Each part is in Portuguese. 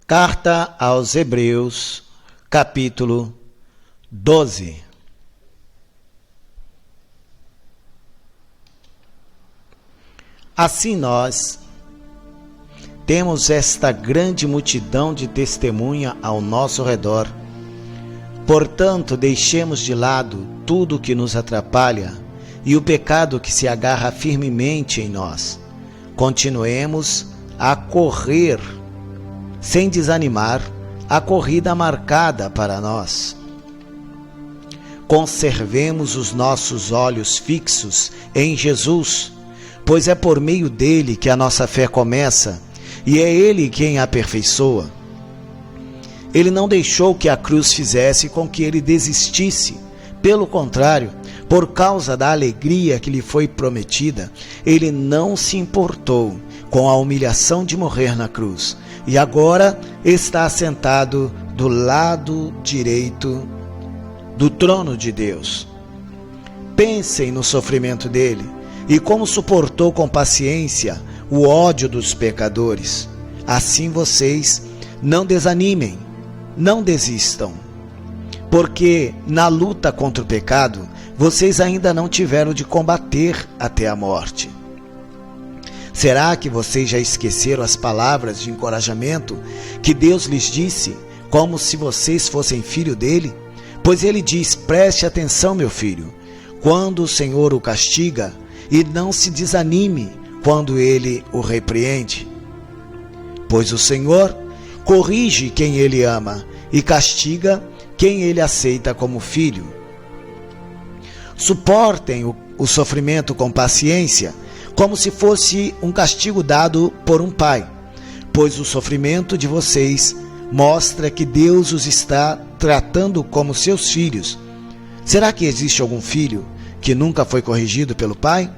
Carta aos Hebreus, capítulo 12. Assim nós temos esta grande multidão de testemunha ao nosso redor. Portanto, deixemos de lado tudo que nos atrapalha e o pecado que se agarra firmemente em nós. Continuemos a correr, sem desanimar, a corrida marcada para nós. Conservemos os nossos olhos fixos em Jesus, pois é por meio dele que a nossa fé começa e é ele quem a aperfeiçoa. Ele não deixou que a cruz fizesse com que ele desistisse. Pelo contrário, por causa da alegria que lhe foi prometida, ele não se importou com a humilhação de morrer na cruz, e agora está assentado do lado direito do trono de Deus. Pensem no sofrimento dele e como suportou com paciência o ódio dos pecadores. Assim vocês não desanimem, não desistam, porque na luta contra o pecado, vocês ainda não tiveram de combater até a morte. Será que vocês já esqueceram as palavras de encorajamento que Deus lhes disse, como se vocês fossem filho dele? Pois ele diz: preste atenção, meu filho, quando o Senhor o castiga, e não se desanime quando ele o repreende. Pois o Senhor corrige quem ele ama e castiga quem ele aceita como filho. Suportem o sofrimento com paciência, como se fosse um castigo dado por um pai, pois o sofrimento de vocês mostra que Deus os está tratando como seus filhos. Será que existe algum filho que nunca foi corrigido pelo pai?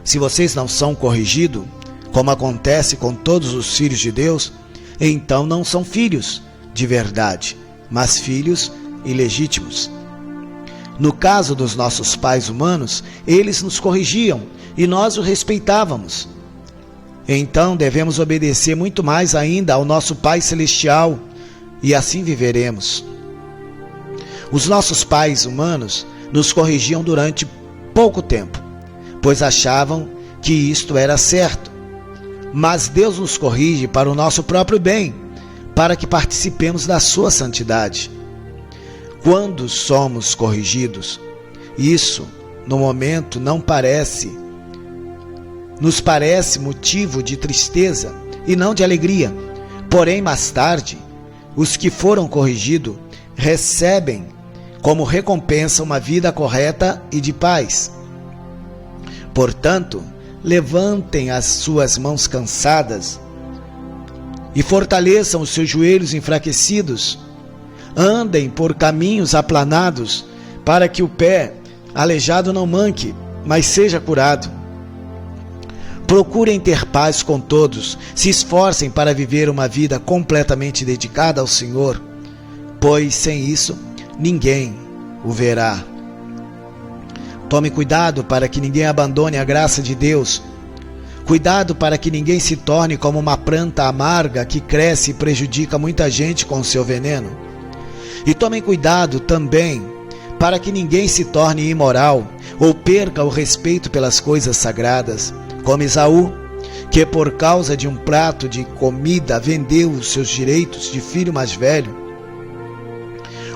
Se vocês não são corrigidos, como acontece com todos os filhos de Deus, então não são filhos de verdade, mas filhos ilegítimos. No caso dos nossos pais humanos, eles nos corrigiam e nós o respeitávamos. Então devemos obedecer muito mais ainda ao nosso Pai Celestial, e assim viveremos. Os nossos pais humanos nos corrigiam durante pouco tempo, pois achavam que isto era certo. Mas Deus nos corrige para o nosso próprio bem, para que participemos da sua santidade. Quando somos corrigidos, isso, no momento, nos parece motivo de tristeza e não de alegria. Porém, mais tarde, os que foram corrigidos recebem como recompensa uma vida correta e de paz. Portanto, levantem as suas mãos cansadas e fortaleçam os seus joelhos enfraquecidos. Andem por caminhos aplanados, para que o pé aleijado não manque, mas seja curado. Procurem ter paz com todos, se esforcem para viver uma vida completamente dedicada ao Senhor, pois sem isso ninguém o verá. Tome cuidado para que ninguém abandone a graça de Deus. Cuidado para que ninguém se torne como uma planta amarga que cresce e prejudica muita gente com o seu veneno. E tomem cuidado também para que ninguém se torne imoral ou perca o respeito pelas coisas sagradas, como Esaú, que por causa de um prato de comida vendeu os seus direitos de filho mais velho.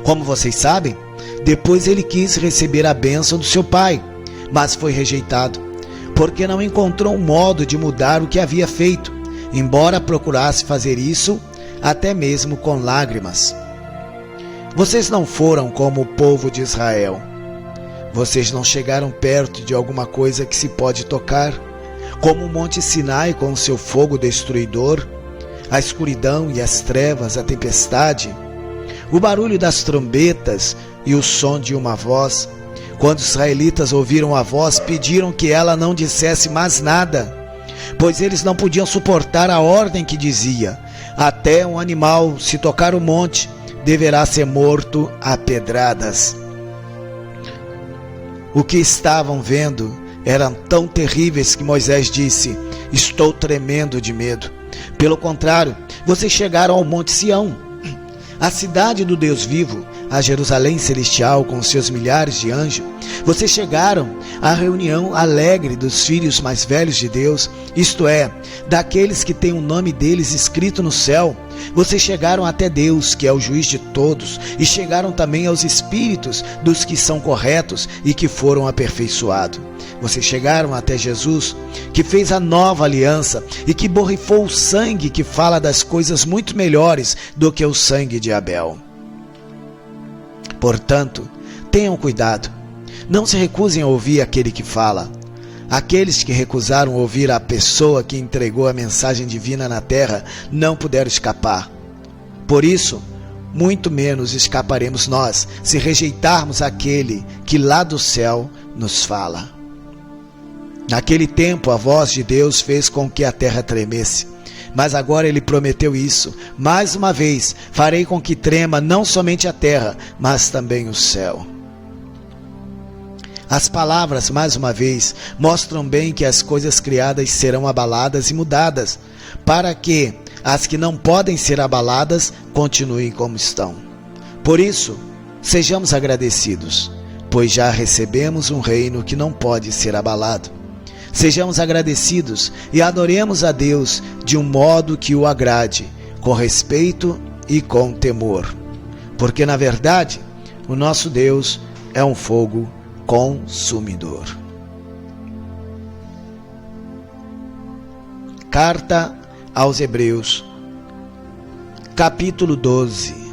Como vocês sabem, depois ele quis receber a bênção do seu pai, mas foi rejeitado, porque não encontrou um modo de mudar o que havia feito, embora procurasse fazer isso até mesmo com lágrimas. Vocês não foram como o povo de Israel. Vocês não chegaram perto de alguma coisa que se pode tocar, como o Monte Sinai com o seu fogo destruidor, a escuridão e as trevas, a tempestade, o barulho das trombetas e o som de uma voz. Quando os israelitas ouviram a voz, pediram que ela não dissesse mais nada, pois eles não podiam suportar a ordem que dizia: até um animal, se tocar o monte, deverá ser morto a pedradas. O que estavam vendo eram tão terríveis que Moisés disse: estou tremendo de medo. Pelo contrário, Vocês chegaram ao Monte Sião, a cidade do Deus vivo, a Jerusalém celestial com seus milhares de anjos. Vocês chegaram à reunião alegre dos filhos mais velhos de Deus, isto é, daqueles que têm o nome deles escrito no céu. Vocês chegaram até Deus, que é o juiz de todos, e chegaram também aos espíritos dos que são corretos e que foram aperfeiçoados. Vocês chegaram até Jesus, que fez a nova aliança e que borrifou o sangue que fala das coisas muito melhores do que o sangue de Abel. Portanto, tenham cuidado. Não se recusem a ouvir aquele que fala. Aqueles que recusaram ouvir a pessoa que entregou a mensagem divina na terra não puderam escapar. Por isso, muito menos escaparemos nós se rejeitarmos aquele que lá do céu nos fala. Naquele tempo a voz de Deus fez com que a terra tremesse. Mas agora ele prometeu isso. Mais uma vez, farei com que trema não somente a terra, mas também o céu. As palavras, mais uma vez, mostram bem que as coisas criadas serão abaladas e mudadas, para que as que não podem ser abaladas continuem como estão. Por isso, sejamos agradecidos, pois já recebemos um reino que não pode ser abalado. Sejamos agradecidos e adoremos a Deus de um modo que o agrade, com respeito e com temor. Porque, na verdade, o nosso Deus é um fogo consumidor. Carta aos Hebreus, capítulo 12.